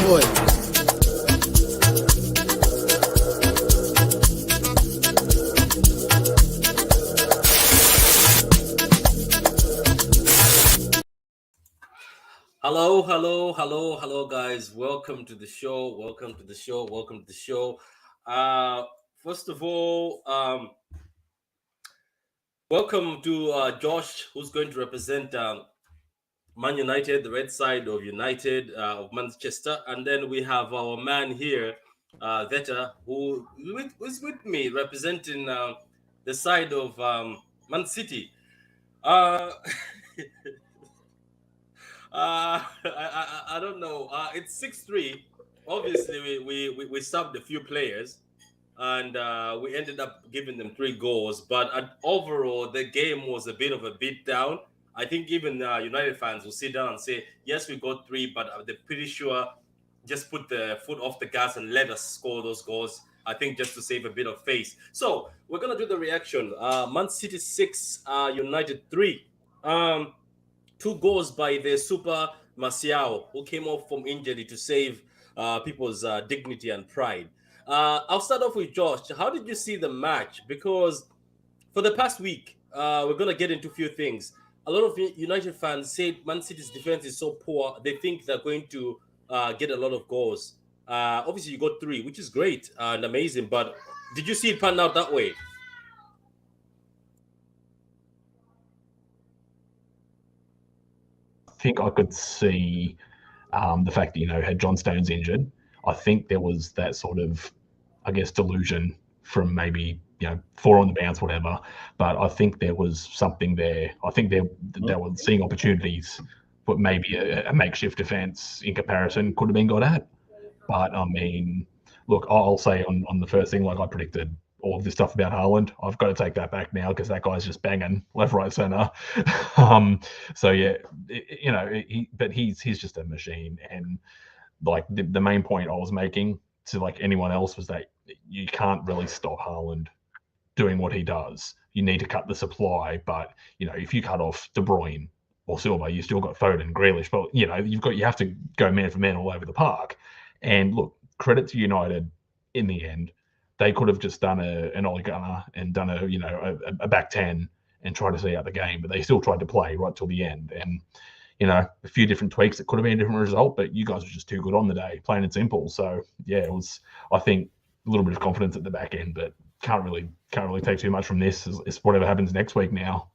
enjoy. Hello, guys. Welcome to the show. Welcome to the show. Uh, First of all, welcome to Josh, who's going to represent Man United, the red side of United of Manchester, and then we have our man here, Veta, who's with me representing the side of Man City. Uh, I don't know. It's 6-3. Obviously, we subbed a few players, and we ended up giving them 3 goals. But overall, the game was a bit of a beat down. I think even United fans will sit down and say, yes, we got 3, but they're pretty sure just put the foot off the gas and let us score those goals. I think just to save a bit of face. So we're gonna do the reaction. Man City 6, United 3. 2 goals by the Super Marcial, who came off from injury to save people's dignity and pride. I'll start off with Josh. How did you see the match? Because for the past week, we're going to get into a few things. A lot of United fans say Man City's defense is so poor, they think they're going to get a lot of goals. Obviously, you got 3, which is great and amazing, but did you see it pan out that way? Think I could see the fact that, had John Stones injured, I think there was that sort of, I guess, delusion from maybe, 4 on the bounce, whatever. But I think there was something there. I think they were seeing opportunities, but maybe a makeshift defense in comparison could have been got at. But I mean, look, I'll say on the first thing, like I predicted all of this stuff about Haaland. I've got to take that back now because that guy's just banging left, right, center. So yeah, but he's just a machine. And like the main point I was making to like anyone else was that you can't really stop Haaland doing what he does. You need to cut the supply, but if you cut off De Bruyne or Silva, you still got Foden, Grealish, but you have to go man for man all over the park. And look, credit to United in the end. They could have just done an Ole Gunnar and done a back 10 and tried to see out the game, but they still tried to play right till the end. And a few different tweaks, it could have been a different result, but you guys were just too good on the day, plain and simple. So yeah, it was, I think, a little bit of confidence at the back end, but can't really take too much from this. It's whatever happens next week now.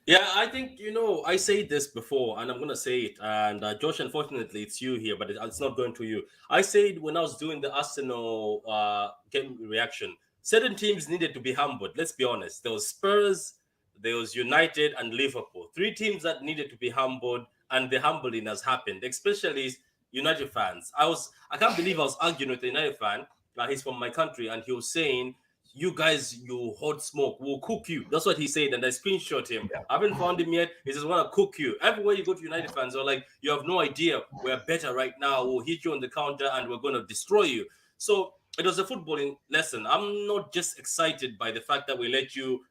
Yeah, I think, I said this before and I'm going to say it. And Josh, unfortunately, it's you here, but it's not going to you. I said when I was doing the Arsenal game reaction, certain teams needed to be humbled. Let's be honest. There was Spurs, there was United, and Liverpool. 3 teams that needed to be humbled, and the humbling has happened, especially United fans. I can't believe I was arguing with a United fan. He's from my country, and he was saying, you guys, you hot smoke, we'll cook you. That's what he said, and I screenshot him. Yeah. I haven't found him yet. He says, want to cook you. Everywhere you go to United fans are like, you have no idea. We're better right now. We'll hit you on the counter, and we're going to destroy you. So it was a footballing lesson. I'm not just excited by the fact that we let you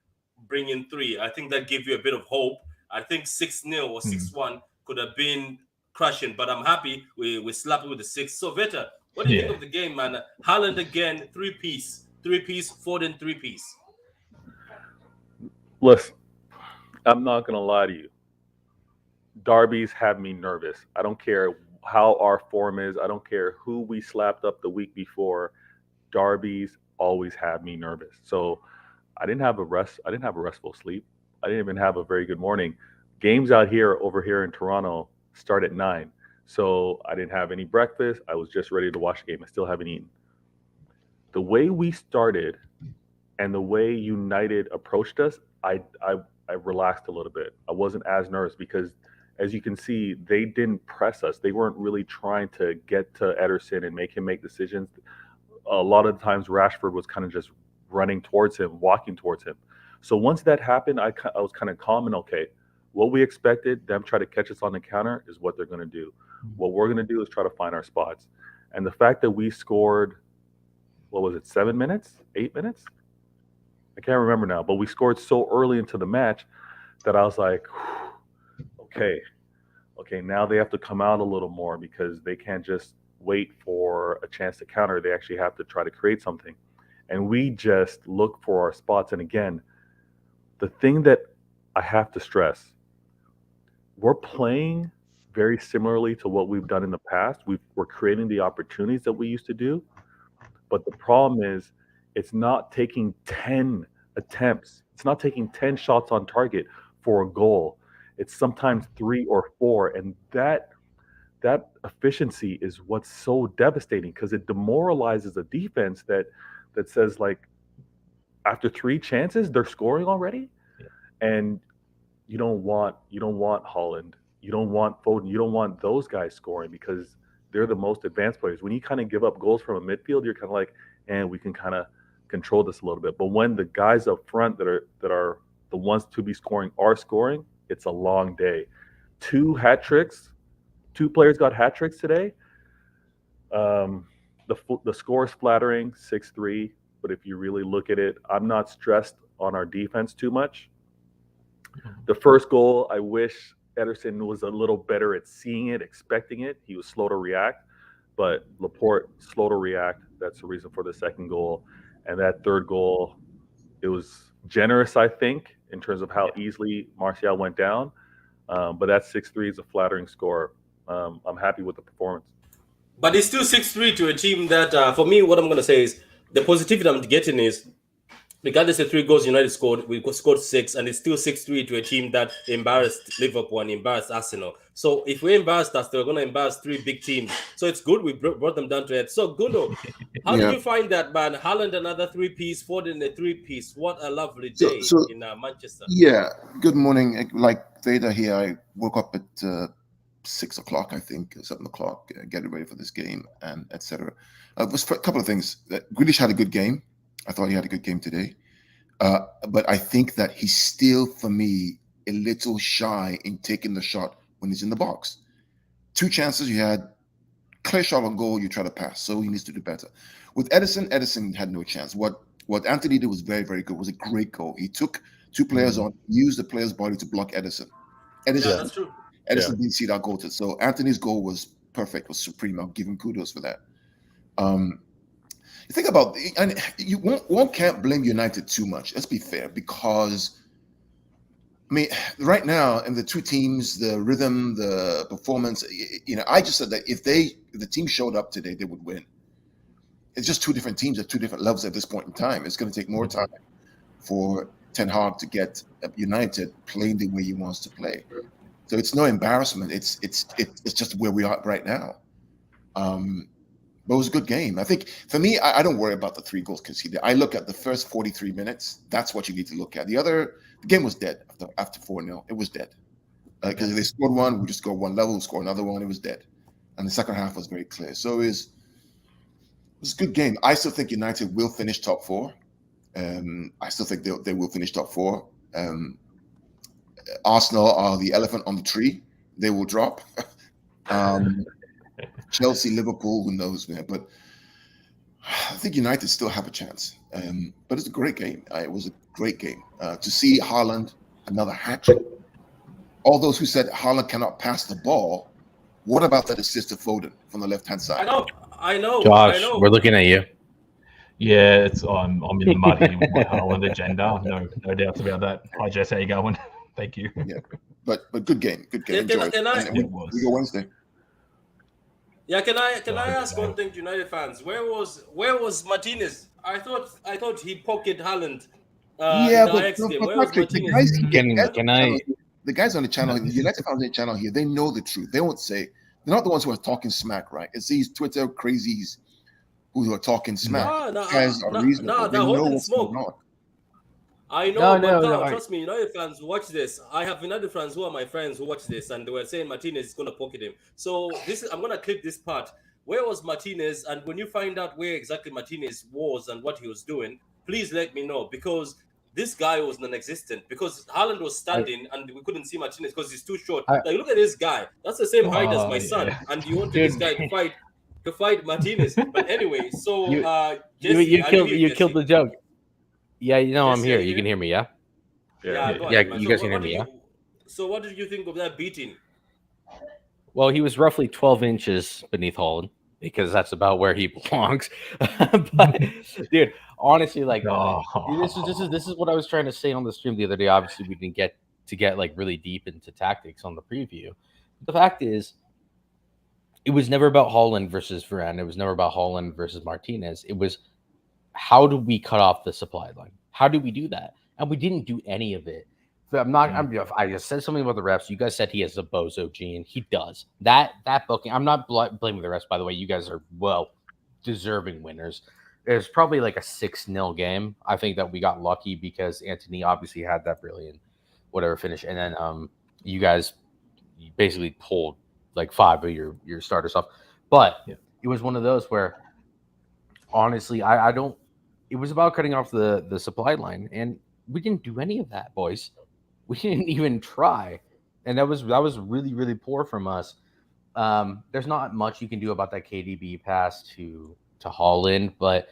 bring in 3. I think that gave you a bit of hope. I think 6-0 or 6-1 could have been crushing, but I'm happy we slapped it with the 6. So, Veta, what do you think of the game, man? Haaland again, 3-piece. 3-piece, Foden 3-piece. Listen, I'm not going to lie to you. Derbies have me nervous. I don't care how our form is. I don't care who we slapped up the week before. Derbies always have me nervous. So I didn't have a restful sleep. I didn't even have a very good morning. Games over here in Toronto start at 9. So I didn't have any breakfast. I was just ready to watch the game. I still haven't eaten. The way we started and the way United approached us, I relaxed a little bit. I wasn't as nervous because, as you can see, they didn't press us. They weren't really trying to get to Ederson and make him make decisions. A lot of the times, Rashford was kind of just running towards him, walking towards him. So once that happened, I was kind of calm and okay. What we expected, them try to catch us on the counter, is what they're going to do. What we're going to do is try to find our spots. And the fact that we scored, 7 minutes, 8 minutes? I can't remember now, but we scored so early into the match that I was like, okay, okay, now they have to come out a little more because they can't just wait for a chance to counter. They actually have to try to create something. And we just look for our spots. And again, the thing that I have to stress, we're playing very similarly to what we've done in the past. We're creating the opportunities that we used to do. But the problem is, it's not taking 10 attempts. It's not taking 10 shots on target for a goal. It's sometimes 3 or 4. And that efficiency is what's so devastating because it demoralizes a defense that says, like, after 3 chances, they're scoring already. And you don't want Holland. You don't want Foden. You don't want those guys scoring because they're the most advanced players. When you kind of give up goals from a midfield, you're kind of like, and we can kind of control this a little bit. But when the guys up front that are the ones to be scoring are scoring, it's a long day. 2 hat tricks. 2 players got hat tricks today. The score is flattering, 6-3. But if you really look at it, I'm not stressed on our defense too much. The first goal, I wish Ederson was a little better at seeing it, expecting it. He was slow to react, but Laporte, slow to react. That's the reason for the second goal. And that third goal, it was generous, I think, in terms of how easily Martial went down. But that 6-3 is a flattering score. I'm happy with the performance. But it's still 6-3 to a team that, for me, what I'm going to say is the positivity I'm getting is, regardless of 3 goals United scored, we scored 6, and it's still 6-3 to a team that embarrassed Liverpool and embarrassed Arsenal. So if we embarrassed us, they're going to embarrass 3 big teams. So it's good we brought them down to it. So, Gundo, how did you find that, man? Haaland another 3-piece, Foden a 3-piece. What a lovely day in Manchester. Yeah, good morning. Like Veda here, I woke up at 6 o'clock, I think, 7 o'clock, getting ready for this game, and etc. It was a couple of things. Grealish had a good game. I thought he had a good game today. But I think that he's still, for me, a little shy in taking the shot when he's in the box. 2 chances you had, clear shot on goal, you try to pass. So he needs to do better. With Ederson had no chance. What Anthony did was very, very good. It was a great goal. He took 2 players on, used the player's body to block Ederson. Yeah, that's true. Ederson didn't see that goal. So Anthony's goal was perfect, was supreme. I'll give him kudos for that. You think about, and one can't blame United too much. Let's be fair, because I mean, right now, in the 2 teams, the rhythm, the performance, I just said that if the team showed up today, they would win. It's just 2 different teams at 2 different levels at this point in time. It's going to take more time for Ten Hag to get United playing the way he wants to play. So it's no embarrassment. It's just where we are right now. But it was a good game. I think for me, I don't worry about the 3 goals conceded. I look at the first 43 minutes. That's what you need to look at. The game was dead after 4-0. It was dead. Because if they scored 1, we just go 1 level, score another 1, it was dead. And the second half was very clear. So it was a good game. I still think United will finish top 4. I still think they will finish top 4. Arsenal are the elephant on the tree. They will drop. Chelsea, Liverpool, who knows, man. But I think United still have a chance. But it's a great game. It was a great game. To see Haaland, another hat-trick. All those who said Haaland cannot pass the ball, what about that assist to Foden from the left-hand side? I know. Josh, we're looking at you. Yeah, I'm in the mud here with my Haaland agenda. No doubts about that. Hi, Jess. How you going? Thank you. Yeah, but good game. Good game. Enjoy it. We go Wednesday. Yeah, can I ask one thing to United fans? Where was Martinez? I thought he pocketed Haaland. The guys on the channel, the United fans on the channel here, they know the truth. They won't say, they're not the ones who are talking smack, right? It's these Twitter crazies who are talking smack. Guys are reasonable. They know what's going on. I know, trust me, United fans watch this. I have United fans who are my friends who watch this, and they were saying Martinez is going to pocket him. So I'm going to clip this part. Where was Martinez? And when you find out where exactly Martinez was and what he was doing, please let me know, because this guy was non-existent. Because Haaland was standing and we couldn't see Martinez because he's too short. Like, look at this guy. That's the same height as my son, and you wanted this guy to fight Martinez. But anyway, so Jesse, you killed the joke. Yeah, I'm here. You can hear me, yeah? Yeah, you guys can hear me, yeah? So what did you think of that beating? Well, he was roughly 12 inches beneath Holland because that's about where he belongs. But dude, honestly, like this is what I was trying to say on the stream the other day. Obviously, we didn't get like really deep into tactics on the preview. The fact is, it was never about Holland versus Varane. It was never about Holland versus Martinez. It was how do we cut off the supply line? How do we do that? And we didn't do any of it. But I just said something about the refs. You guys said he has a bozo gene. He does. That booking. I'm not blaming the refs, by the way. You guys are deserving winners. It's probably like a 6-0 game. I think that we got lucky because Anthony obviously had that brilliant whatever finish, and then you guys basically pulled like 5 of your starters off. But it was one of those where honestly, I don't. It was about cutting off the supply line, and we didn't do any of that, boys. We didn't even try, and that was really really poor from us. There's not much you can do about that KDB pass to Holland, but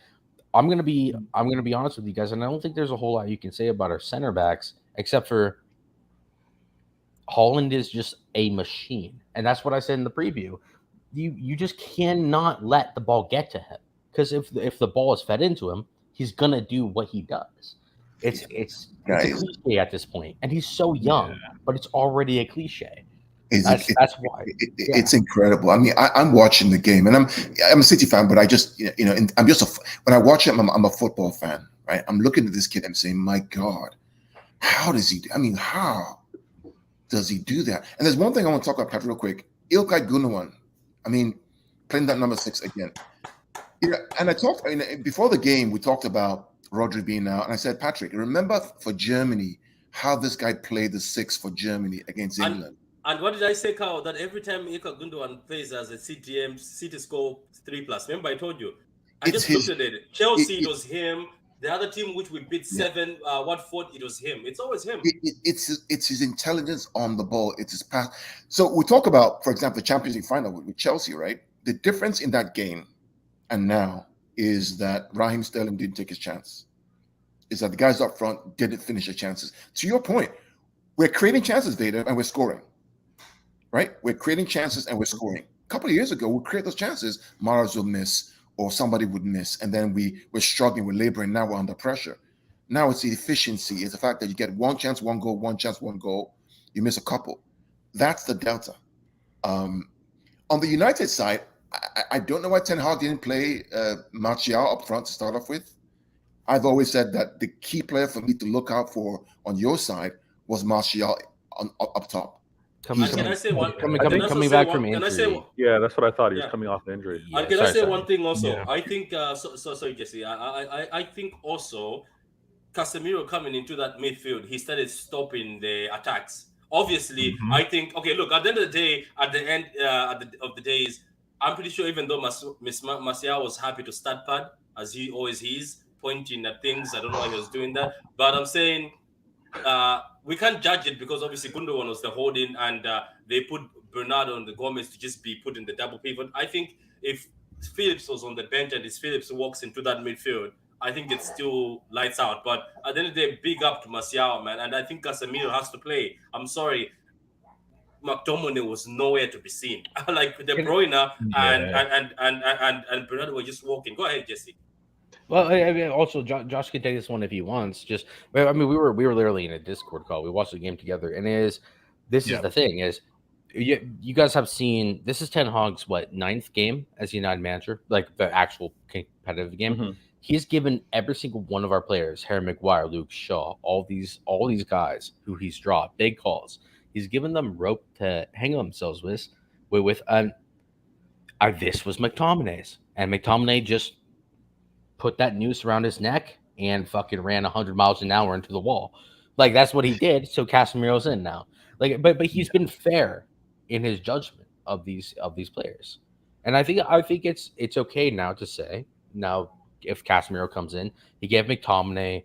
I'm gonna be honest with you guys, and I don't think there's a whole lot you can say about our center backs except for Holland is just a machine, and that's what I said in the preview. You just cannot let the ball get to him because if the ball is fed into him, he's gonna do what he does. It's a cliche at this point, and he's so young, but it's already a cliche. That's why it's incredible. I mean, I'm watching the game, and I'm a City fan, but I just and I'm just when I watch him, I'm a football fan, right? I'm looking at this kid and saying, my God, how does he? I mean, how does he do that? And there's one thing I want to talk about, Pat, real quick. İlkay Gündoğan, I mean, playing that number 6 again. And I talked before the game. We talked about Rodri being out, and I said, Patrick, remember for Germany how this guy played the 6 for Germany against England. And what did I say, Carl? That every time İlkay Gündoğan plays as a CTM, City score 3+. Remember, I told you. I just looked at it. Chelsea, it was him. The other team, which we beat 7, Watford, it was him. It's always him. It's his intelligence on the ball. It's his pass. So we talk about, for example, the Champions League final with Chelsea, right? The difference in that game and now is that Raheem Sterling didn't take his chance. Is that the guys up front didn't finish their chances. To your point, we're creating chances, Vader, and we're scoring. Right? We're creating chances and we're scoring. A couple of years ago, we create those chances. Mars will miss or somebody would miss. And then we're struggling, we're laboring. Now we're under pressure. Now it's the efficiency. It's the fact that you get one chance, one goal, one chance, one goal. You miss a couple. That's the delta. On the United side, I don't know why Ten Hag didn't play Martial up front to start off with. I've always said that the key player for me to look out for on your side was Martial up top. Coming back from injury. Yeah, that's what I thought. He was coming off injury. And can I say one thing also? Yeah. I think sorry, Jesse. I think also Casemiro coming into that midfield, he started stopping the attacks. Obviously, I think look, at the end of the day, of the days, I'm pretty sure even though Martial was happy to start pad as he always is, pointing at things. I don't know why he was doing that, but I'm saying. We can't judge it because obviously Gündoğan was the holding and they put Bernardo and the Gomez to just be put in the double pivot. I think if Phillips was on the bench and if Phillips walks into that midfield, I think it's still lights out. But at the end of the day, big up to Martial, man. And I think Casemiro has to play. I'm sorry. McTominay was nowhere to be seen. Like De Bruyne and Bernardo were just walking. Go ahead, Jesse. Well, I mean, also Josh can take this one if he wants. We were literally in a Discord call. We watched the game together, and this is the thing is, you guys have seen this is Ten Hag's 9th game as United manager, like the actual competitive game. Mm-hmm. He's given every single one of our players, Harry Maguire, Luke Shaw, all these guys who he's dropped big calls. He's given them rope to hang themselves with. This was McTominay's, and McTominay just put that noose around his neck and fucking ran 100 miles an hour into the wall. Like that's what he did. So Casemiro's in now. Like, but he's been fair in his judgment of these players, and I think it's okay now to say now if Casemiro comes in, he gave McTominay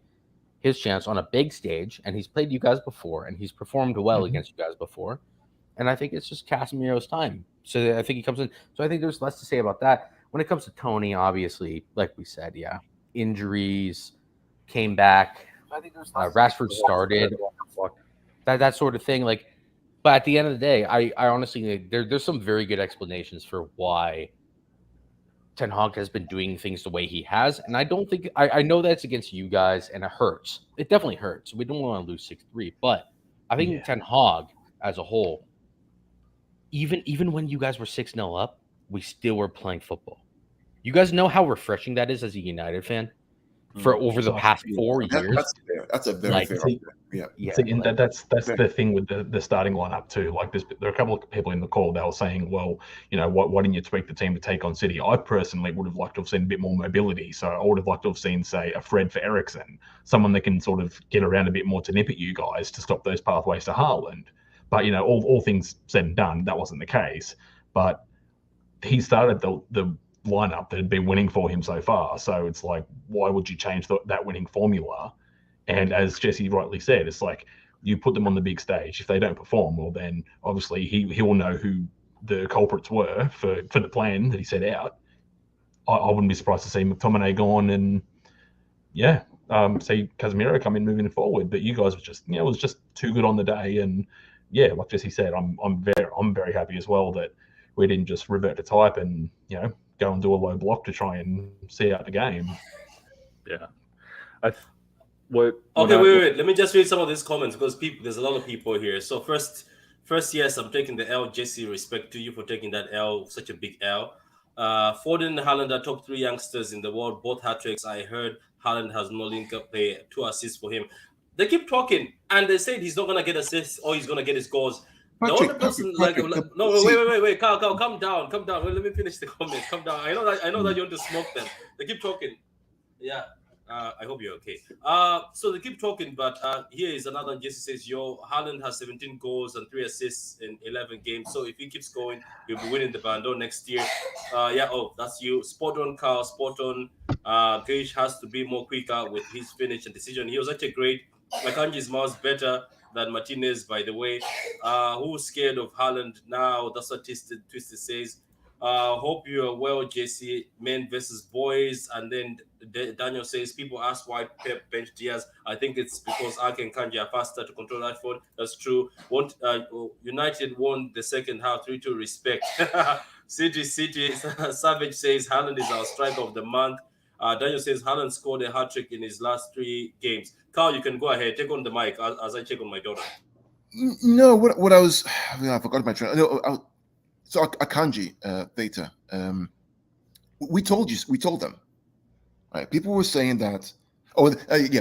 his chance on a big stage, and he's played you guys before, and he's performed well against you guys before, and I think it's just Casemiro's time. So I think he comes in. So I think there's less to say about that. When it comes to Tony, obviously, like we said, injuries came back. I think Rashford started that sort of thing. Like But at the end of the day, I honestly think there's some very good explanations for why Ten Hag has been doing things the way he has, and I don't think I know that's against you guys, and it hurts. It definitely hurts. We don't want to lose 6-3, but I think Yeah. Ten Hag as a whole, even when you guys were 6-0 up, we still were playing football. You guys know how refreshing that is as a United fan for over the So, past yeah. 4 years. That's fair. That's a very Like, fair see, argument. Yeah. Yeah, See, and like, that's Fair. the thing with the starting lineup too. Like, there are a couple of people in the call that were saying, well, why didn't you expect the team to take on City? I personally would have liked to have seen a bit more mobility. So I would have liked to have seen, say, a Fred for Eriksen, someone that can sort of get around a bit more to nip at you guys to stop those pathways to Haaland. But all things said and done, that wasn't the case. But he started the lineup that had been winning for him so far. So it's like, why would you change that winning formula? And as Jesse rightly said, it's like you put them on the big stage. If they don't perform, well, then obviously he will know who the culprits were for the plan that he set out. I wouldn't be surprised to see McTominay gone and see Casemiro come in moving forward. But you guys were just it was just too good on the day. And yeah, like Jesse said, I'm very happy as well that we didn't just revert to type and go and do a low block to try and see out the game. Yeah. Wait. Let me just read some of these comments because there's a lot of people here. So first, yes, I'm taking the L. Jesse, respect to you for taking that L, such a big L. Foden and Haaland are top 3 youngsters in the world, both hat tricks. I heard Haaland has no link-up play, 2 assists for him. They keep talking, and they said he's not gonna get assists or he's gonna get his goals. The only person wait, Carl, calm down. Wait, let me finish the comment. Calm down. I know that you want to smoke them. They keep talking. Yeah. I hope you're okay. So they keep talking, but here is another. Jesse says, Haaland has 17 goals and 3 assists in 11 games. So if he keeps going, he'll be winning the Ballon next year. That's you. Spot on, Carl. Spot on. Gage has to be more quicker with his finish and decision. He was actually great. Akanji's mouse better than Martinez, by the way. Who's scared of Haaland now? That's what Twisted says. Hope you are well, Jesse. Men versus boys. And then Daniel says, people ask why Pep bench Diaz. I think it's because Ake and Kanji are faster to control that phone. That's true. United won the second half 3-2 respect. City. Savage says, Haaland is our striker of the month. Daniel says, Haaland scored a hat-trick in his last 3 games. Carl, you can go ahead. Take on the mic as I check on my daughter. No, what I was... I forgot my train. No, so Akanji, Theta, we told them, right? People were saying that,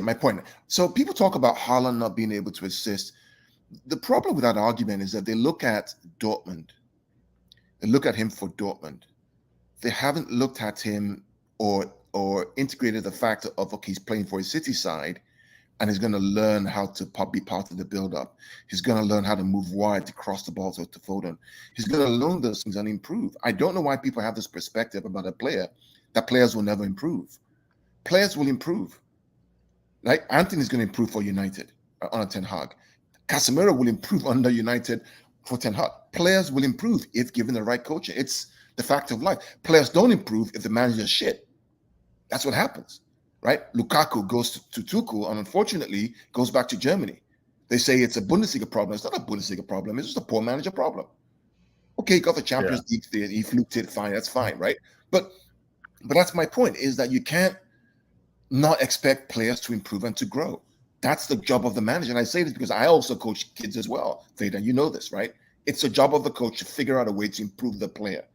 my point. So people talk about Haaland not being able to assist. The problem with that argument is that they look at Dortmund. They look at him for Dortmund. They haven't looked at him or integrated the fact of, okay, he's playing for his City side, and he's going to learn how to be part of the build-up. He's going to learn how to move wide to cross the ball to Foden. He's going to learn those things and improve. I don't know why people have this perspective about a player that players will never improve. Players will improve. Like Anthony's going to improve for United under Ten Hag. Casemiro will improve under United for Ten Hag. Players will improve if given the right coaching. It's the fact of life. Players don't improve if the manager's shit. That's what happens. Right? Lukaku goes to Tuchel and unfortunately goes back to Germany. They say it's a Bundesliga problem. It's not a Bundesliga problem. It's just a poor manager problem. Okay, he got the Champions League there. He fluked it. Fine. That's fine, right? But that's my point, is that you can't not expect players to improve and to grow. That's the job of the manager. And I say this because I also coach kids as well. Theta, you know this, right? It's a job of the coach to figure out a way to improve the player.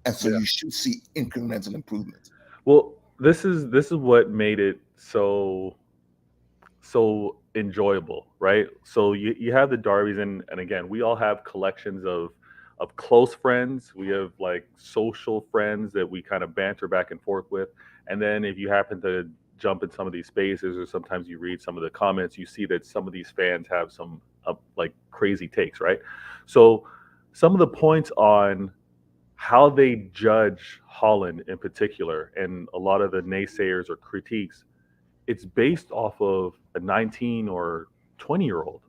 And so you should see incremental improvement. Well, this is what made it so enjoyable, right? So you have the derbies, and again, we all have collections of close friends. We have like social friends that we kind of banter back and forth with. And then if you happen to jump in some of these spaces, or sometimes you read some of the comments, you see that some of these fans have some like crazy takes, right? So some of the points on how they judge Haaland in particular, and a lot of the naysayers or critiques, it's based off of a 19 or 20-year-old.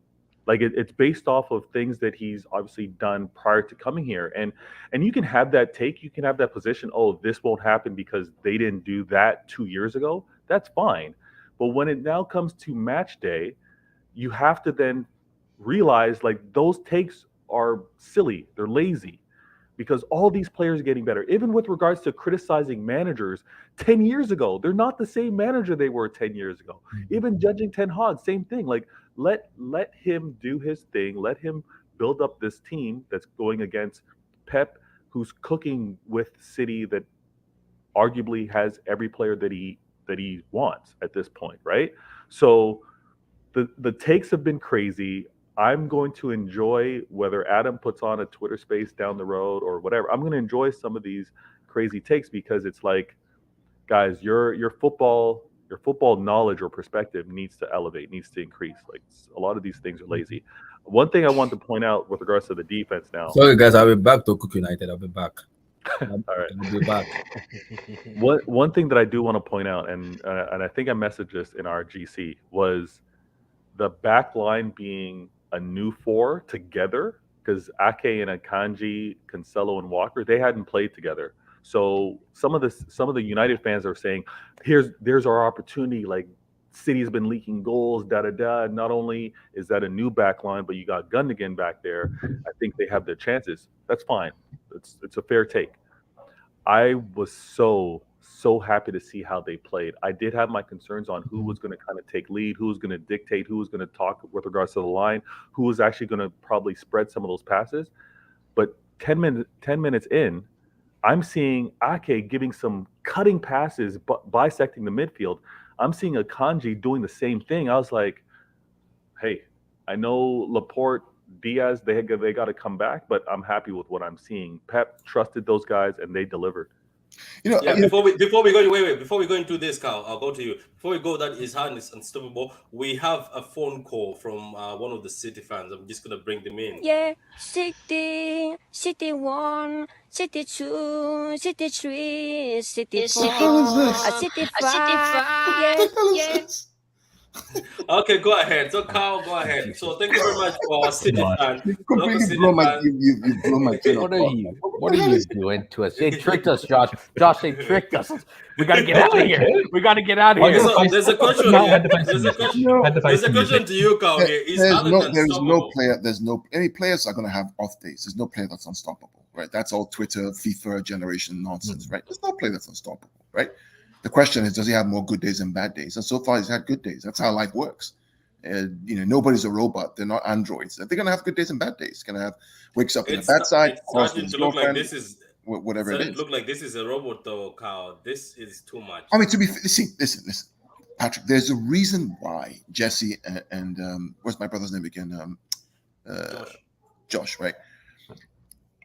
Like it's based off of things that he's obviously done prior to coming here. And you can have that take, you can have that position, oh, this won't happen because they didn't do that 2 years ago. That's fine. But when it now comes to match day, you have to then realize like those takes are silly. They're lazy because all these players are getting better. Even with regards to criticizing managers 10 years ago, they're not the same manager they were 10 years ago. Even judging Ten Hag, same thing. Like let him do his thing. Let him build up this team that's going against Pep, who's cooking with City that arguably has every player that he wants at this point, right? So the takes have been crazy. I'm going to enjoy whether Adam puts on a Twitter space down the road or whatever. I'm going to enjoy some of these crazy takes because it's like, guys, your football knowledge or perspective needs to elevate, needs to increase. Like a lot of these things are lazy. One thing I want to point out with regards to the defense now. Sorry, guys, I'll be back to Cook United. I'll be back. All right. I'll be back. One thing that I do want to point out, and I think I messaged this in our GC, was the back line being a new four together, because Ake and Akanji, Cancelo and Walker, they hadn't played together. So some of the United fans are saying, there's our opportunity. Like City's been leaking goals, Not only is that a new back line, but you got Gundogan back there. I think they have their chances. That's fine. It's a fair take. I was so happy to see how they played. I did have my concerns on who was going to kind of take lead, who was going to dictate, who was going to talk with regards to the line, who was actually going to probably spread some of those passes. But 10 minutes in, I'm seeing Ake giving some cutting passes, bisecting the midfield. I'm seeing Akanji doing the same thing. I was like, hey, I know Laporte, Diaz, they got to come back, but I'm happy with what I'm seeing. Pep trusted those guys, and they delivered. Before we go into this, Carl, I'll go to you. Before we go, that his hand is unstoppable. We have a phone call from one of the City fans. I'm just gonna bring them in. Yeah, City 1, City 2, City 3, City 4, City 5. Yeah. Okay, go ahead. So, Carl, go ahead. So, thank you very much for our City fan. You completely blow my train of What are thought. you? What are you doing to us? They tricked us, Josh. Josh, they tricked us. We gotta get out of here. We gotta get out of here. So, there's a question. No, I Here. had to face There's the a question. music. I had to face There's a the question music. to you, Carl. Here. Is There's Haaland no unstoppable? player. Any players are going to have off days. There's no player that's unstoppable, right? That's all Twitter, FIFA generation nonsense, right? There's no player that's unstoppable, right? The question is, does he have more good days than bad days? And so far, he's had good days. That's how life works. Nobody's a robot. They're not androids. They're going to have good days and bad days. Going to have wakes up on the bad side, It's cross starting with his to look like girlfriend, this is. whatever it is. Look like this is a robot, though, Carl. This is too much. I mean, listen, Patrick. There's a reason why Jesse and what's my brother's name again? Josh, right?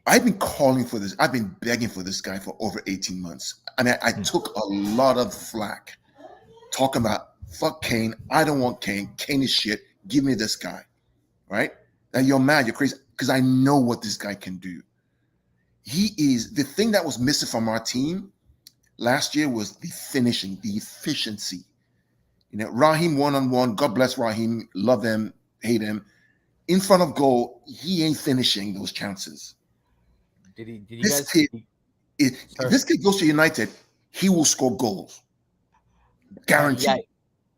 I've been calling for this. I've been begging for this guy for over 18 months. And I took a lot of flack talking about, fuck Kane. I don't want Kane. Kane is shit. Give me this guy, right? Now you're mad. You're crazy because I know what this guy can do. He is the thing that was missing from our team last year was the finishing, the efficiency. Raheem one-on-one. God bless Raheem. Love him, hate him. In front of goal, he ain't finishing those chances. Did you This guys? kid, if this kid goes to United, he will score goals. Guaranteed. Yeah,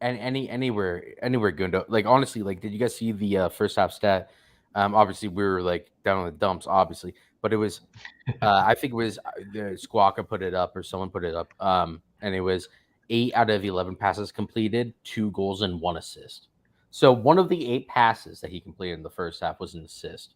and anywhere, Gundo. Like honestly, like did you guys see the first half stat? Obviously we were like down in the dumps, obviously, but it was, I think it was Squawka put it up or someone put it up, and it was 8 out of 11 passes completed, 2 goals and 1 assist. So one of the 8 passes that he completed in the first half was an assist,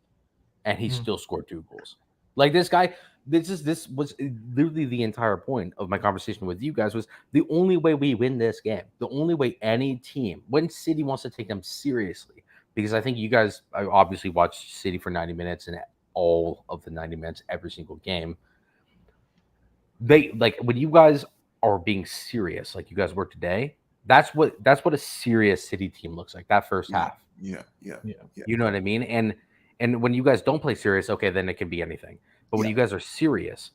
and he still scored 2 goals. Like this guy, this was literally the entire point of my conversation with you guys was the only way we win this game, the only way any team, when City wants to take them seriously, because I think you guys obviously watched City for 90 minutes and all of the 90 minutes, every single game. They like when you guys are being serious, like you guys were today. That's what a serious City team looks like. That first half. Yeah. You know what I mean? And when you guys don't play serious, okay, then it can be anything. But when you guys are serious,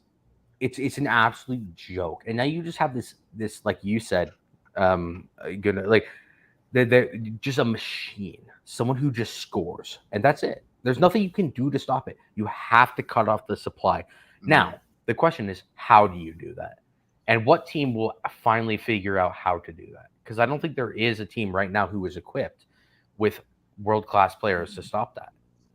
it's an absolute joke. And now you just have this like you said, they're just a machine, someone who just scores, and that's it. There's nothing you can do to stop it. You have to cut off the supply. Now, the question is, how do you do that? And what team will finally figure out how to do that? Because I don't think there is a team right now who is equipped with world-class players to stop that.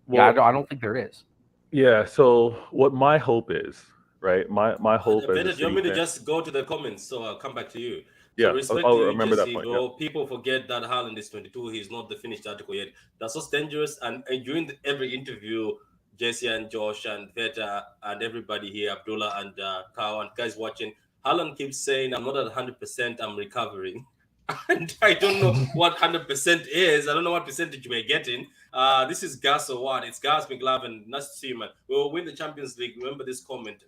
Yeah, Well, I don't think there is. yeah. So what my hope is, right? My hope as a Veda, do you City want me to fan. just go to the comments so I'll come back to you? So Yeah, respect I'll to you, remember that Jesse, point. Yeah. bro. People forget that Haaland is 22. He's not the finished article yet. That's so dangerous. And during every interview, Jesse and Josh and Veta and everybody here, Abdullah and Kao and guys watching, Haaland keeps saying, I'm not at 100%, I'm recovering. And I don't know what 100% is. I don't know what percentage we're getting. This is gas or what? It's gas, McLaren. Nice to see you, man. We'll win the Champions League. Remember this comment.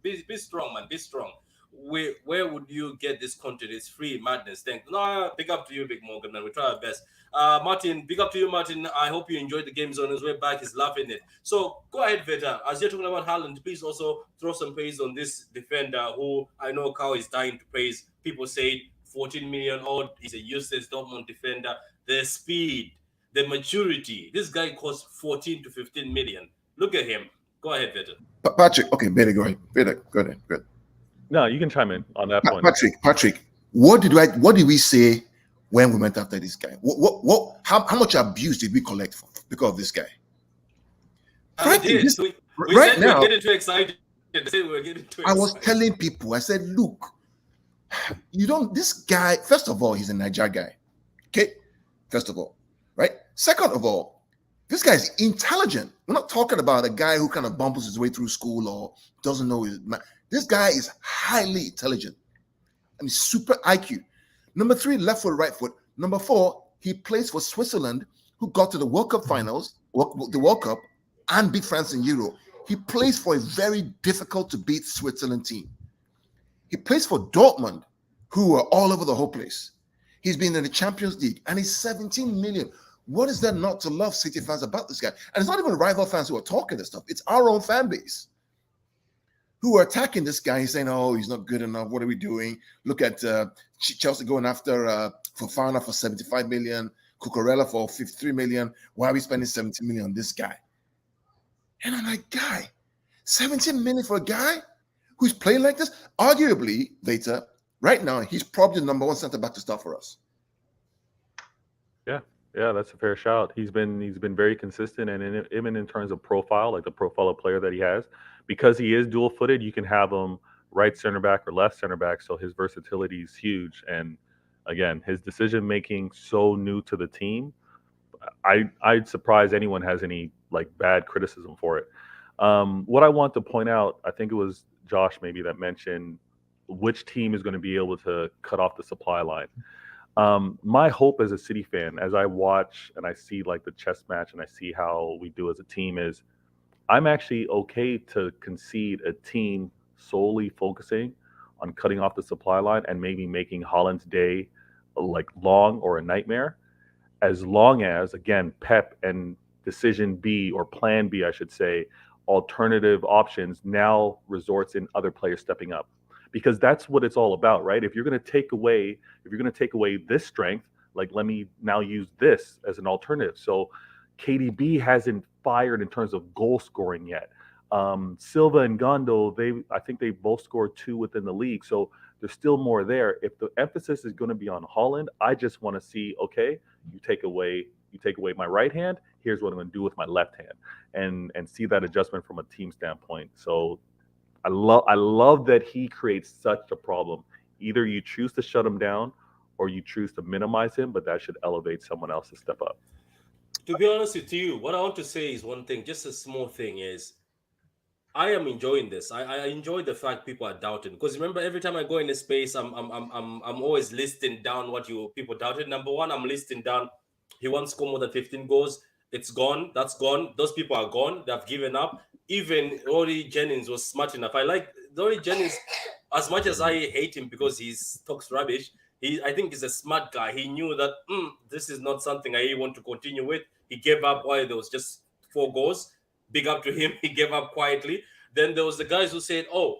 Be strong, man. Be strong. Where would you get this content? It's free madness. Thanks. No, big up to you, Big Morgan, man. We try our best. Martin, big up to you, Martin. I hope you enjoyed the games on his way back. He's loving it. So go ahead, Veta. As you're talking about Haaland, please also throw some praise on this defender who I know Kao is dying to praise. People say 14 million odd. He's a useless Dortmund defender. The speed, the maturity. This guy costs 14 to 15 million. Look at him. Go ahead, Veta. Patrick, okay, better go ahead. Better, go ahead. Good. No, you can chime in on that point. Patrick, what did we say when we went after this guy? How much abuse did we collect because of this guy? Frankly, we right said now, we're getting too excited. I was telling people, I said, look, this guy, first of all, he's a Niger guy. Okay? First of all, right? Second of all, this guy's intelligent. We're not talking about a guy who kind of bumbles his way through school or doesn't know his. This guy is highly intelligent. I mean, super IQ. Number 3, left foot, right foot. Number 4, he plays for Switzerland, who got to the World Cup finals, the World Cup, and beat France in Euro. He plays for a very difficult to beat Switzerland team. He plays for Dortmund, who are all over the whole place. He's been in the Champions League, and he's 17 million. What is there not to love City fans about this guy? And it's not even rival fans who are talking this stuff. It's our own fan base who are attacking this guy. He's saying, oh, he's not good enough. What are we doing? Look at Chelsea going after Fofana for 75 million, Cucurella for 53 million. Why are we spending 17 million on this guy? And I'm like, guy, 17 million for a guy who's playing like this? Arguably, Veta, right now, he's probably the number 1 center back to start for us. Yeah, that's a fair shout. He's been very consistent, and even in terms of profile, like the profile of player that he has, because he is dual-footed, you can have him right center back or left center back. So his versatility is huge, and again, his decision making so new to the team. I'd surprise anyone has any like bad criticism for it. What I want to point out, I think it was Josh maybe that mentioned which team is going to be able to cut off the supply line. My hope as a City fan, as I watch and I see like the chess match and I see how we do as a team, is I'm actually okay to concede a team solely focusing on cutting off the supply line and maybe making Haaland's day like long or a nightmare, as long as, again, Pep and decision B, or plan B, I should say, alternative options now resorts in other players stepping up. Because that's what it's all about, right? If you're going to take away this strength, like let me now use this as an alternative. So KDB hasn't fired in terms of goal scoring yet. Silva and Gondo, I think they both scored 2 within the league. So there's still more there. If the emphasis is going to be on Haaland, I just want to see, okay, you take away my right hand, here's what I'm going to do with my left hand, and see that adjustment from a team standpoint. So I love that he creates such a problem. Either you choose to shut him down or you choose to minimize him, but that should elevate someone else to step up. To be honest with you, what I want to say is one thing, just a small thing is, I am enjoying this. I enjoy the fact people are doubting, because remember, every time I go in a space, I'm always listing down what people doubted. Number 1, I'm listing down he won't score more than 15 goals. It's gone. That's gone. Those people are gone. They've given up. Even Rory Jennings was smart enough. I like Rory Jennings as much as I hate him because he talks rubbish. I think he's a smart guy. He knew that this is not something I want to continue with. He gave up while there was just 4 goals. Big up to him. He gave up quietly. Then there was the guys who said, oh,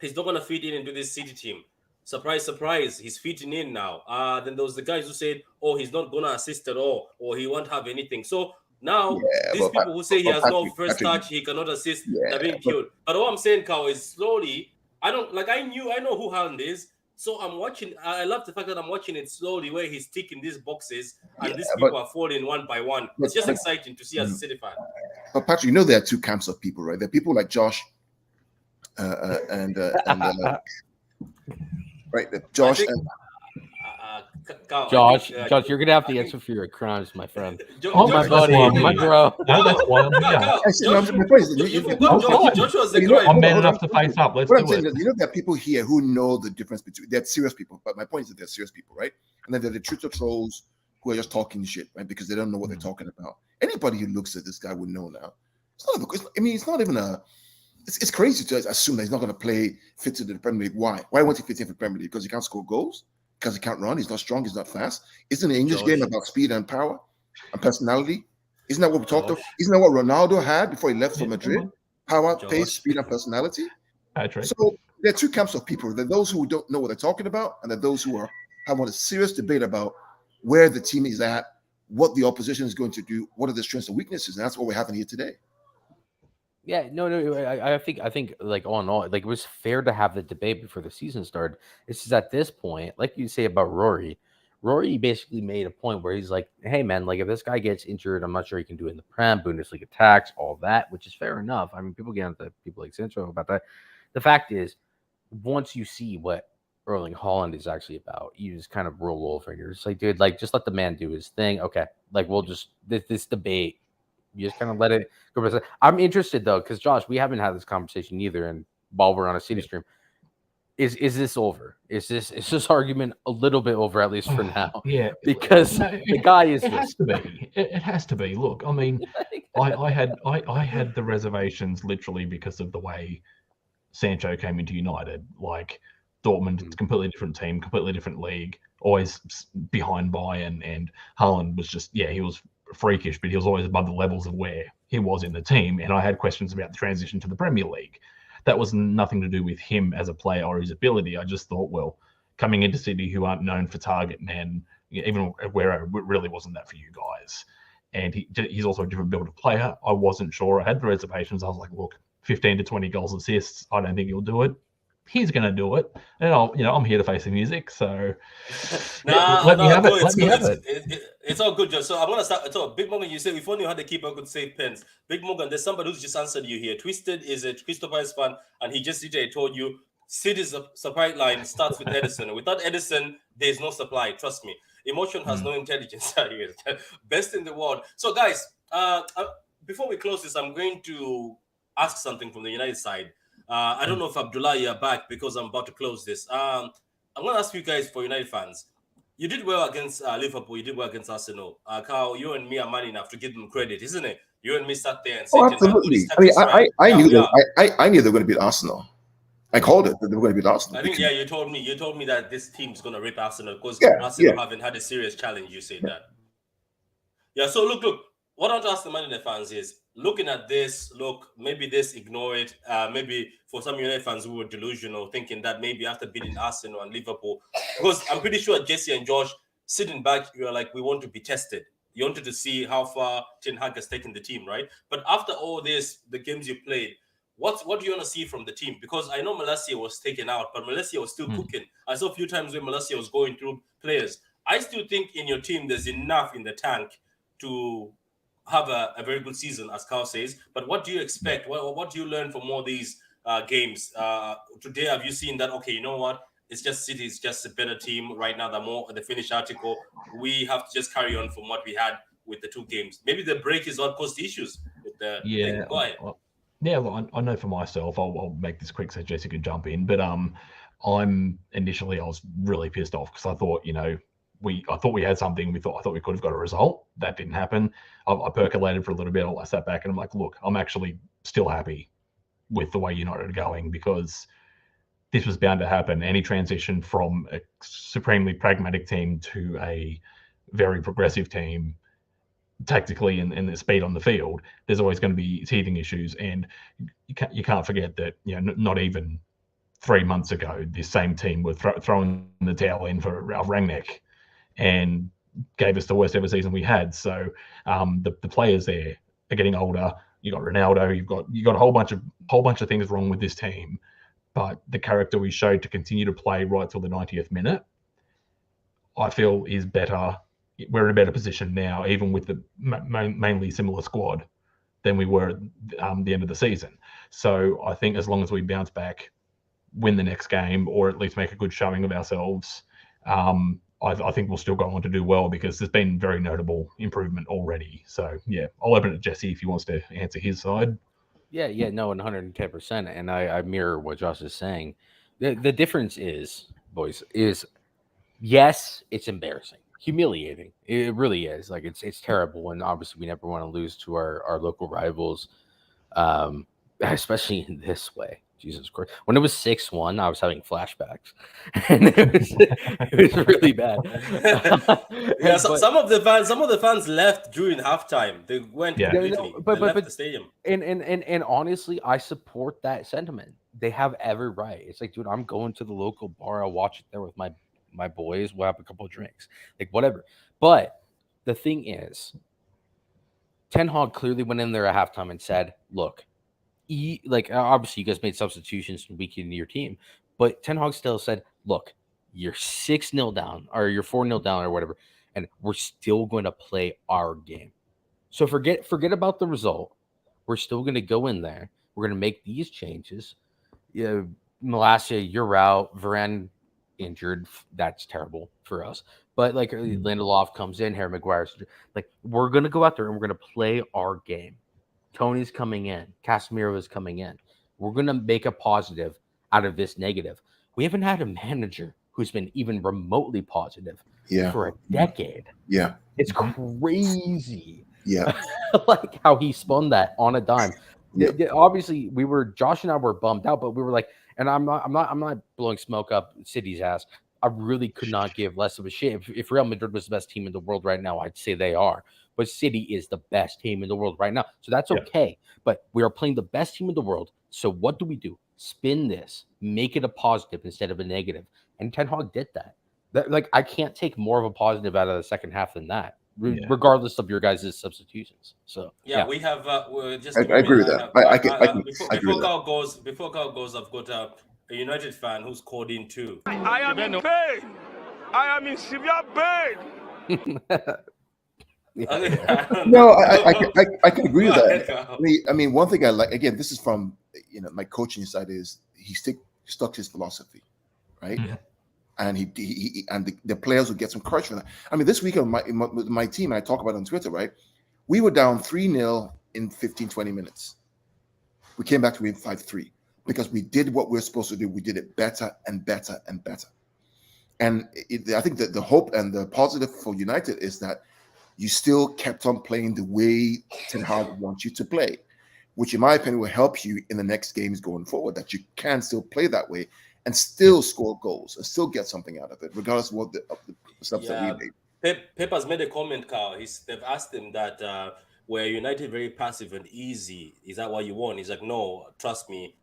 he's not going to fit in into this City team. Surprise, surprise, he's fitting in now. Then there was the guys who said, oh, he's not going to assist at all, or he won't have anything. So now these people who say he has no first touch, he cannot assist, they're being killed. But what I'm saying, Kao, is slowly, I know who Haaland is. So I'm watching. I love the fact that I'm watching it slowly, where he's ticking these boxes, and Yeah, these people are falling one by one. It's just exciting to see as a City fan. But Patrick, you know there are two camps of people, right? There are people like Josh, and right, Josh think- and Josh, you're gonna have to answer for your crimes, my friend. Oh, my that's buddy, why I'm my here. bro. No, that's why I'm here. I said, no, my point is, You you- forgot I'm fine. Josh was the You know, crime. I'm man hold enough on. to face up. Let's What I'm do saying it. is, you know, there are people here who know the difference between they're serious people, but my point is that they're serious people, right? And then there are the Twitter trolls who are just talking shit, right? Because they don't know what they're talking about. Anybody who looks at this guy would know now. It's not because I mean, it's not even a. It's crazy to assume that he's not going to play fit to the Premier League. Why? Why won't he fit in for the Premier League? Because he can't score goals. Because he can't run. He's not strong. He's not fast. Isn't the English game about speed and power and personality? Isn't that what we talked about? Isn't that what Ronaldo had before he left for Madrid? Power, pace, speed, and personality. Patrick. So there are two camps of people. There are those who don't know what they're talking about, and there are those who are having a serious debate about where the team is at, what the opposition is going to do, what are the strengths and weaknesses, and that's what we're having here today. Yeah, no, I think like all in all, like it was fair to have the debate before the season started. It's just at this point, like you say about Rory basically made a point where he's like, hey man, like if this guy gets injured, I'm not sure he can do it in the Prem, Bundesliga tax, all that, which is fair enough. I mean, people get into people like Sancho about that. The fact is, once you see what Erling Haaland is actually about, you just kind of roll over and you're just like, dude, like just let the man do his thing. Okay, like we'll just this debate. You just kind of let it go. I'm interested though, because Josh, we haven't had this conversation either, and while we're on a City stream, is this over? Is this argument a little bit over, at least for now? Yeah, because the guy is. It has to be. It has to be. Look, I mean, I had the reservations literally because of the way Sancho came into United. Like Dortmund, completely different team, completely different league, always behind Bayern, and Haaland was just he was freakish, but he was always above the levels of where he was in the team. And I had questions about the transition to the Premier League. That was nothing to do with him as a player or his ability. I just thought, well, coming into City, who aren't known for target man, even Aguero really wasn't that for you guys. And he's also a different build of player. I wasn't sure. I had the reservations. I was like, look, 15 to 20 goals assists. I don't think he'll do it. He's going to do it, and I'm here to face the music. So let me have it. It's all good, Josh. So I'm gonna start. So Big Morgan, you said if only you had the keeper could save pens. Big Morgan, there's somebody who's just answered you here. Twisted is a Crystal Palace fan, and he just literally told you City's supply line starts with Edison. Without Edison, there's no supply. Trust me. Emotion has no intelligence. Best in the world. So guys, before we close this, I'm going to ask something from the United side. I don't know if Abdullah, you're back because I'm about to close this. I'm going to ask you guys for United fans. You did well against Liverpool. You did well against Arsenal. Carl, you and me are man enough to give them credit, isn't it? You and me sat there and said, absolutely. I mean, I knew they were going to beat Arsenal. I called it that they were going to beat Arsenal. I think, you told me that this team's going to rip Arsenal because Arsenal haven't had a serious challenge. You said that. Yeah, so look. What I want to ask the Man United fans is, looking at this, maybe this, ignore it. Maybe for some United fans who were delusional, thinking that maybe after beating Arsenal and Liverpool, because I'm pretty sure Jesse and Josh, sitting back, you're like, we want to be tested. You wanted to see how far Ten Hag has taken the team, right? But after all this, the games you played, what do you want to see from the team? Because I know Malacia was taken out, but Malacia was still cooking. I saw a few times when Malacia was going through players. I still think in your team, there's enough in the tank to have a very good season, as Carl says. But what do you expect? What do you learn from all these games? Today, have you seen that, okay, you know what? It's just City is just a better team right now. The finished article, we have to just carry on from what we had with the two games. Maybe the break is what caused the issues with the thing. Go ahead. Well, I know for myself, I'll make this quick so Jessica can jump in. But I was really pissed off because I thought, I thought we had something. I thought we could have got a result. That didn't happen. I percolated for a little bit. I sat back and I'm like, look, I'm actually still happy with the way United are going because this was bound to happen. Any transition from a supremely pragmatic team to a very progressive team, tactically and the speed on the field, there's always going to be teething issues. And you can't forget that not even 3 months ago, this same team were throwing the towel in for Ralph Rangnick and gave us the worst ever season we had. So the players there are getting older. You got Ronaldo. You got a whole bunch of things wrong with this team. but the character we showed to continue to play right till the 90th minute, I feel is better. We're in a better position now, even with the mainly similar squad than we were at the end of the season. So I think as long as we bounce back, win the next game, or at least make a good showing of ourselves, I think we'll still go on to do well, because there's been very notable improvement already. So yeah, I'll open it to Jesse if he wants to answer his side. Yeah, no, 110%. And I mirror what Josh is saying. The difference is, boys, is yes, it's embarrassing, humiliating. It really is. Like it's terrible, and obviously we never want to lose to our local rivals, especially in this way. Jesus Christ! When it was 6-1, I was having flashbacks, and it was really bad. Yeah, some of the fans left during halftime. They went completely. But they left the stadium. And honestly, I support that sentiment. They have every right. It's like, dude, I'm going to the local bar. I'll watch it there with my boys. We'll have a couple of drinks, like whatever. But the thing is, Ten Hag clearly went in there at halftime and said, "Look, like obviously you guys made substitutions to weaken your team, but Ten Hag still said, look, you're 6-0 down, or you're 4-0 down, or whatever, and we're still going to play our game. So forget about the result. We're still going to go in there. We're going to make these changes. Yeah, Malacia, you're out. Varane injured. That's terrible for us. But like Lindelof comes in, Harry Maguire's like, we're going to go out there and we're going to play our game. Tony's coming in. Casemiro is coming in. We're going to make a positive out of this negative. We haven't had a manager who's been even remotely positive for a decade. Yeah. It's crazy. Yeah. Like how he spun that on a dime. Yep. Obviously, Josh and I were bummed out, but we were like, and I'm not blowing smoke up City's ass. I really could not give less of a shit. If Real Madrid was the best team in the world right now, I'd say they are. But City is the best team in the world right now. So that's okay. But we are playing the best team in the world. So what do? Spin this. Make it a positive instead of a negative. And Ten Hag did that. Like, I can't take more of a positive out of the second half than that, regardless of your guys' substitutions. So we have just. I agree with that. Before Carl goes, I've got a United fan who's called in too. I am in pain. I am in severe pain. No, I can agree with that. I mean, one thing I like, again, this is from my coaching side, is he stuck his philosophy, right? Yeah. And he and the players will get some courage for that. I mean, this weekend with my team, I talk about it on Twitter, right? We were down 3-0 in 15-20 minutes. We came back to win 5-3 because we did what we're supposed to do. We did it better and better and better. And I think that the hope and the positive for United is that you still kept on playing the way Ten Hag wants you to play, which in my opinion will help you in the next games going forward, that you can still play that way and still score goals and still get something out of it, regardless of what the stuff that we made. Pep has made a comment, Carl. They've asked him that were United very passive and easy? Is that what you want? He's like, no, trust me.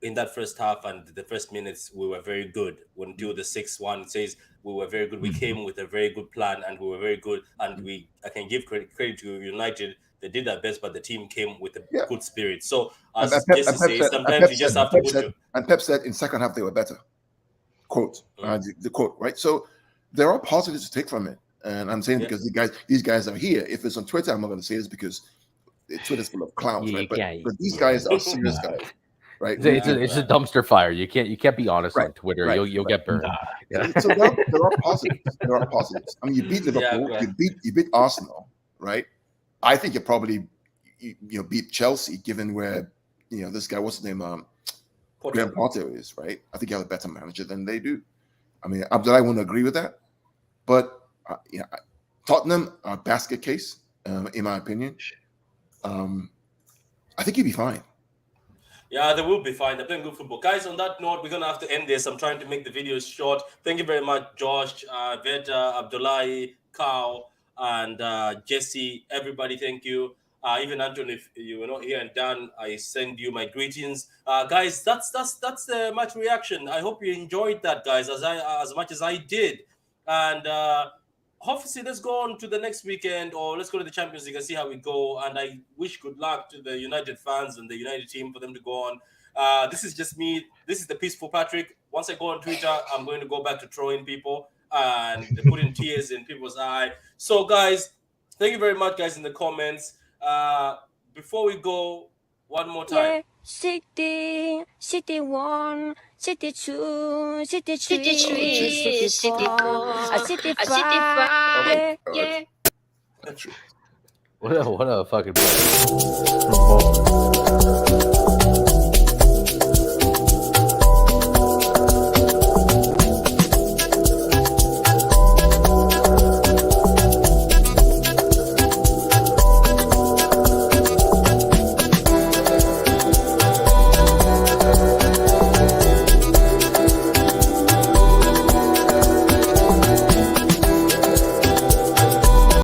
In that first half and the first minutes, we were very good. Until the 6-1, says we were very good. We came with a very good plan and we were very good. And I can give credit to United. They did their best, but the team came with a good spirit. So as Jesse says, sometimes you just have to put And Pep said in second half they were better. Quote, the quote, right? So there are positives to take from it. And I'm saying because these guys are here. If it's on Twitter, I'm not going to say this because Twitter's full of clowns, right? But these guys are serious guys. Right, it's a dumpster fire. You can't be honest on Twitter. You'll get burned. So there are positives. There are positives. I mean, you beat Liverpool. You beat Arsenal, right? I think you probably beat Chelsea, given where this guy, what's his name, Graham Potter is, right? I think you have a better manager than they do. I mean, Abdullah wouldn't agree with that, but Tottenham are a basket case, in my opinion. I think you'd be fine. Yeah, they will be fine. They're playing good football. Guys, on that note, we're going to have to end this. I'm trying to make the video short. Thank you very much, Josh, Veta, Abdullahi, Carl, and Jesse. Everybody, thank you. Even Anton, if you were not here, and Dan, I send you my greetings. Guys, that's the match reaction. I hope you enjoyed that, guys, as much as I did. And hopefully, let's go on to the next weekend, or let's go to the Champions League and see how we go. And I wish good luck to the United fans and the United team for them to go on This is just me. This is the peaceful Patrick. Once I go on Twitter, I'm going to go back to trolling people and putting tears in people's eye. So, guys, thank you very much, guys, in the comments. Before we go, one more time. Yeah, city, city 1, city 2, city 3, city 4, city 5. Yeah. What a fucking. From Boston.